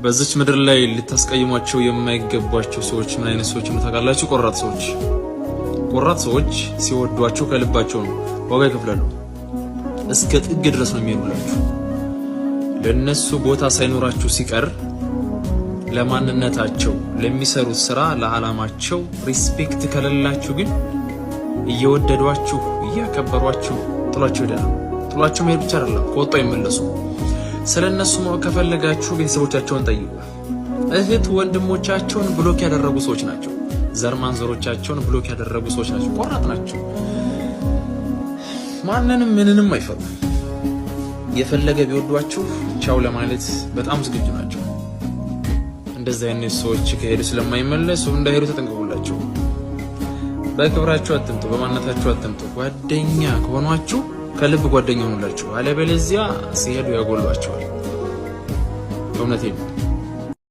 በዚች ምድር ላይ ልታስቀይሟቸው የማይገባቸው ሰዎች ምን አይነት ሰዎች ነው ታውቃላችሁ? ቆራጥ ሰዎች ሲወዷቸው ከልባቸው ነው፣ ዋጋ ይከፍላሉ። እስከ ጥግ ድረስ ነው የሚሄዱላችሁ። ለነሱ ቦታ ሳይኖራችሁ ሲቀር ለማንነታቸው፣ ለሚሰሩት ስራ፣ ለዓላማቸው ሪስፔክት ከሌላችሁ ግን እየወደዷችሁ እያከበሯችሁ ጥሏቸው ይሄዳሉ። ጥሏቸው መሄድ ብቻ አይደለም ከወጡ አይመለሱ። ስለነሱ ማወቅ ከፈለጋችሁ ቤተሰቦቻቸውን ጠይቁ። እህት ወንድሞቻቸውን ብሎክ ያደረጉ ሰዎች ናቸው። ዘር ማንዘሮቻቸውን ብሎክ ያደረጉ ሰዎች ናቸው። ቆራጥ ናቸው። ማንንም ምንንም አይፈሩ። የፈለገ ቢወዷችሁ ቻው ለማለት በጣም ዝግጁ ናቸው። እንደዚህ አይነት ሰዎች ከሄዱ ስለማይመለሱ እንዳይሄዱ ተጠንቀቁላቸው። በክብራችሁ አትምጡ፣ በማንነታችሁ አትምጡ። ጓደኛ ከሆኗችሁ ከልብ ጓደኛ ሆኑላችሁ። አለበለዚያ ሲሄዱ ያጎሏቸዋል። እውነቴን ነው።